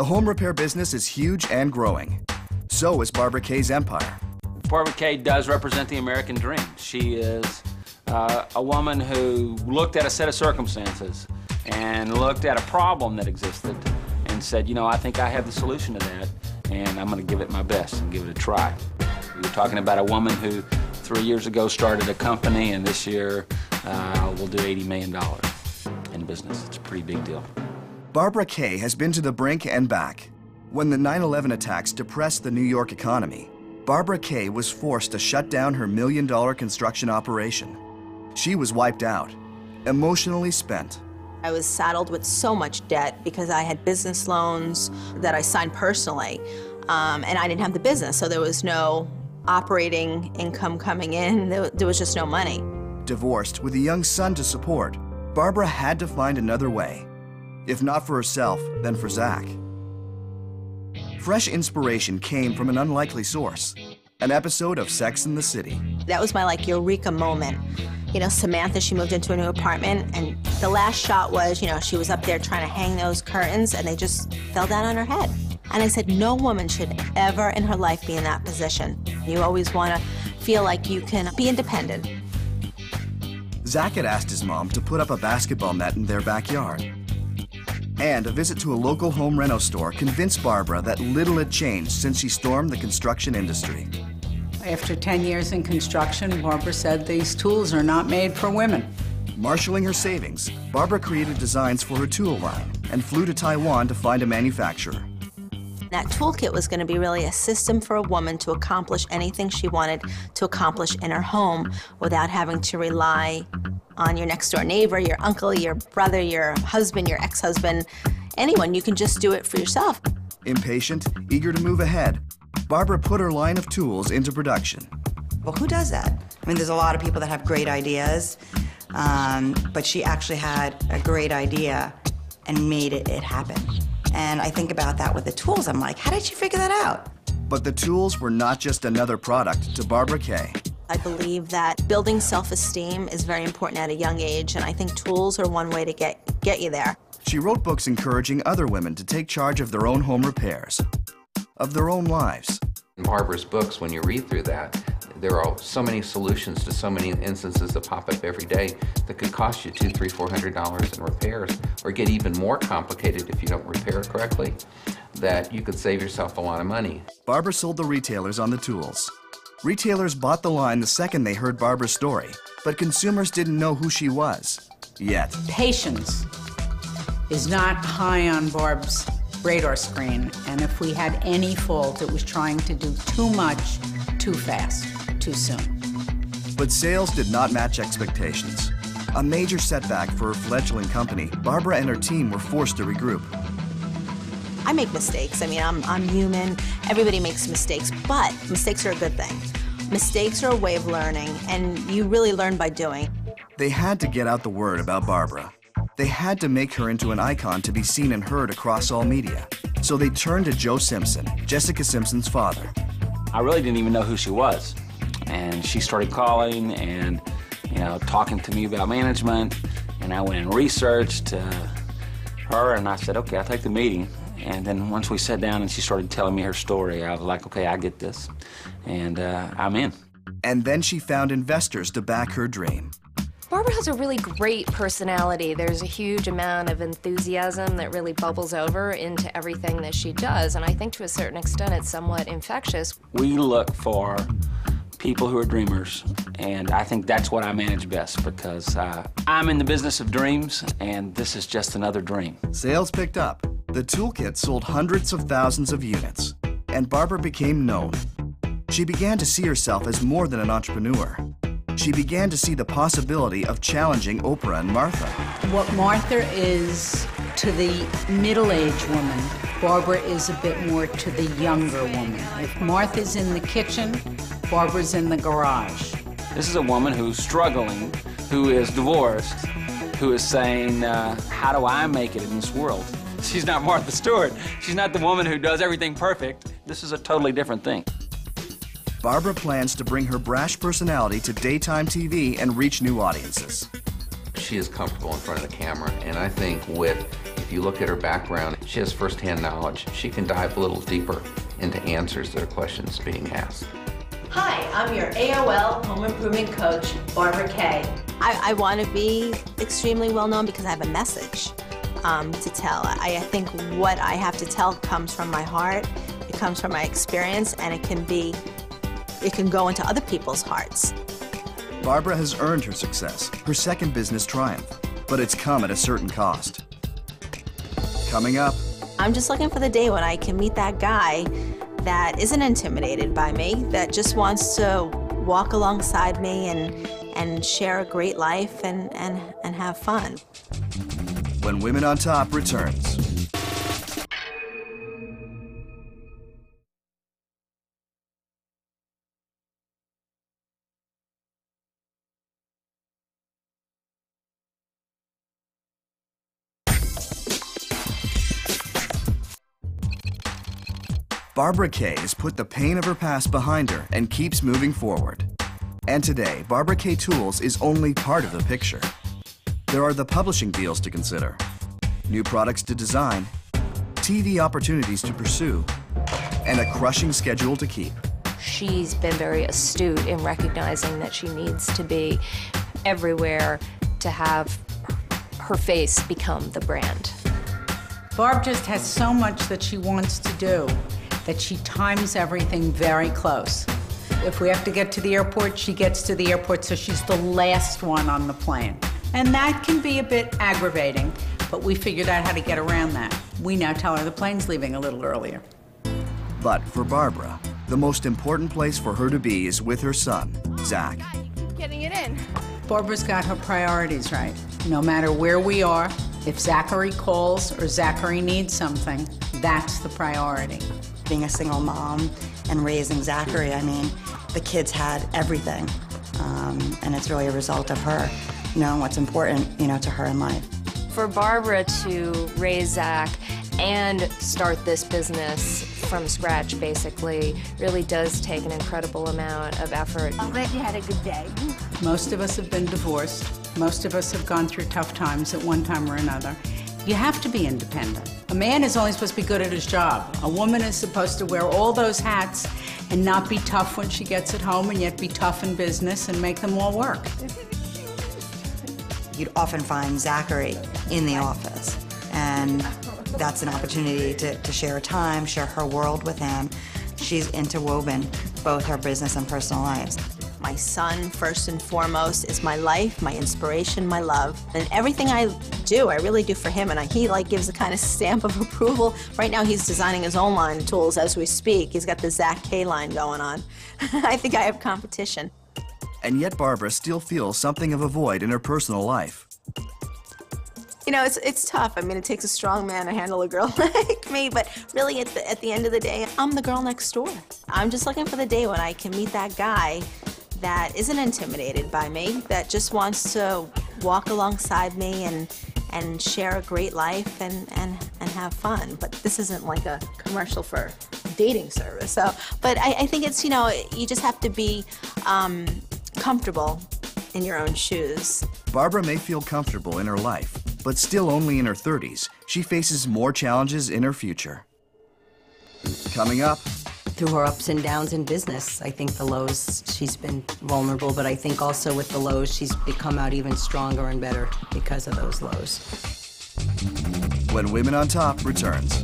The home repair business is huge and growing. So is Barbara Kay's empire. Barbara Kay does represent the American dream. She is a woman who looked at a set of circumstances and looked at a problem that existed and said, you know, I think I have the solution to that, and I'm going to give it my best and give it a try. You're talking about a woman who 3 years ago started a company, and this year will do $80 million in business. It's a pretty big deal. Barbara Kay has been to the brink and back. When the 9/11 attacks depressed the New York economy, Barbara Kay was forced to shut down her million-dollar construction operation. She was wiped out, emotionally spent. I was saddled with so much debt because I had business loans that I signed personally, and I didn't have the business, so there was no operating income coming in. There was just no money. Divorced with a young son to support, Barbara had to find another way. If not for herself, then for Zach. Fresh inspiration came from an unlikely source, an episode of Sex and the City. That was my, like, eureka moment. You know, Samantha, she moved into a new apartment, and the last shot was, you know, she was up there trying to hang those curtains, and they just fell down on her head. And I said, no woman should ever in her life be in that position. You always want to feel like you can be independent. Zach had asked his mom to put up a basketball net in their backyard. And a visit to a local home reno store convinced Barbara that little had changed since she stormed the construction industry. After 10 years in construction, Barbara said these tools are not made for women. Marshaling her savings, Barbara created designs for her tool line and flew to Taiwan to find a manufacturer. That toolkit was going to be really a system for a woman to accomplish anything she wanted to accomplish in her home without having to rely on your next door neighbor, your uncle, your brother, your husband, your ex-husband, anyone. You can just do it for yourself. Impatient, eager to move ahead, Barbara put her line of tools into production. Well, who does that? I mean, there's a lot of people that have great ideas, but she actually had a great idea and made it happen. And I think about that with the tools. I'm like, how did she figure that out? But the tools were not just another product to Barbara Kay. I believe that building self-esteem is very important at a young age, and I think tools are one way to get you there. She wrote books encouraging other women to take charge of their own home repairs, of their own lives. In Barbara's books, when you read through that, there are so many solutions to so many instances that pop up every day that could cost you $200, $300, $400 in repairs, or get even more complicated if you don't repair it correctly, that you could save yourself a lot of money. Barbara sold the retailers on the tools. Retailers bought the line the second they heard Barbara's story, but consumers didn't know who she was, yet. Patience is not high on Barb's radar screen, and if we had any fault, it was trying to do too much, too fast, too soon. But sales did not match expectations. A major setback for her fledgling company, Barbara and her team were forced to regroup. I make mistakes. I mean, I'm human. Everybody makes mistakes, but mistakes are a good thing. Mistakes are a way of learning, and you really learn by doing. They had to get out the word about Barbara. They had to make her into an icon to be seen and heard across all media. So they turned to Joe Simpson, Jessica Simpson's father. I really didn't even know who she was. And she started calling and, you know, talking to me about management. And I went and researched her, and I said, okay, I'll take the meeting. And then once we sat down and she started telling me her story, I was like, okay, I get this. And I'm in. And then she found investors to back her dream. Barbara has a really great personality. There's a huge amount of enthusiasm that really bubbles over into everything that she does, and I think to a certain extent it's somewhat infectious. We look for people who are dreamers, and I think that's what I manage best because I'm in the business of dreams, and this is just another dream. Sales picked up. The toolkit sold hundreds of thousands of units, and Barbara became known. She began to see herself as more than an entrepreneur. She began to see the possibility of challenging Oprah and Martha. What Martha is to the middle-aged woman, Barbara is a bit more to the younger woman. If Martha's in the kitchen, Barbara's in the garage. This is a woman who's struggling, who is divorced, who is saying, how do I make it in this world? She's not Martha Stewart. She's not the woman who does everything perfect. This is a totally different thing. Barbara plans to bring her brash personality to daytime TV and reach new audiences. She is comfortable in front of the camera, and I think if If you look at her background, she has firsthand knowledge. She can dive a little deeper into answers that are questions being asked. Hi, I'm your AOL home improvement coach, Barbara Kay. I want to be extremely well known because I have a message to tell. I think what I have to tell comes from my heart, it comes from my experience, and it can go into other people's hearts. Barbara has earned her success, her second business triumph, but it's come at a certain cost. Coming up. I'm just looking for the day when I can meet that guy that isn't intimidated by me, that just wants to walk alongside me and share a great life and have fun. When Women on Top returns. Barbara Kay has put the pain of her past behind her and keeps moving forward. And today, Barbara Kay Tools is only part of the picture. There are the publishing deals to consider, new products to design, TV opportunities to pursue, and a crushing schedule to keep. She's been very astute in recognizing that she needs to be everywhere to have her face become the brand. Barb just has so much that she wants to do that she times everything very close. If we have to get to the airport, she gets to the airport, so she's the last one on the plane. And that can be a bit aggravating, but we figured out how to get around that. We now tell her the plane's leaving a little earlier. But for Barbara, the most important place for her to be is with her son, Zach. Getting it in. Barbara's got her priorities right. No matter where we are, if Zachary calls or Zachary needs something, that's the priority. Being a single mom and raising Zachary, I mean, the kids had everything. And it's really a result of her knowing what's important, to her in life. For Barbara to raise Zach and start this business from scratch, basically, really does take an incredible amount of effort. I'm glad you had a good day. Most of us have been divorced. Most of us have gone through tough times at one time or another. You have to be independent. A man is only supposed to be good at his job. A woman is supposed to wear all those hats and not be tough when she gets at home, and yet be tough in business and make them all work. You'd often find Zachary in the office, and that's an opportunity to share time, share her world with him. She's interwoven both her business and personal lives. My son, first and foremost, is my life, my inspiration, my love. And everything I do, I really do for him, and he gives a kind of stamp of approval. Right now he's designing his own line of tools as we speak. He's got the Zach K line going on. I think I have competition. And yet Barbara still feels something of a void in her personal life. It's tough. I mean, it takes a strong man to handle a girl like me, but really at the end of the day, I'm the girl next door. I'm just looking for the day when I can meet that guy that isn't intimidated by me, that just wants to walk alongside me and share a great life and have fun. But this isn't like a commercial for dating service. But I think it's, you just have to be comfortable in your own shoes. Barbara may feel comfortable in her life, but still only in her 30s. She faces more challenges in her future. Coming up. Through her ups and downs in business, I think the lows, she's been vulnerable, but I think also with the lows, she's become out even stronger and better because of those lows. When Women on Top returns.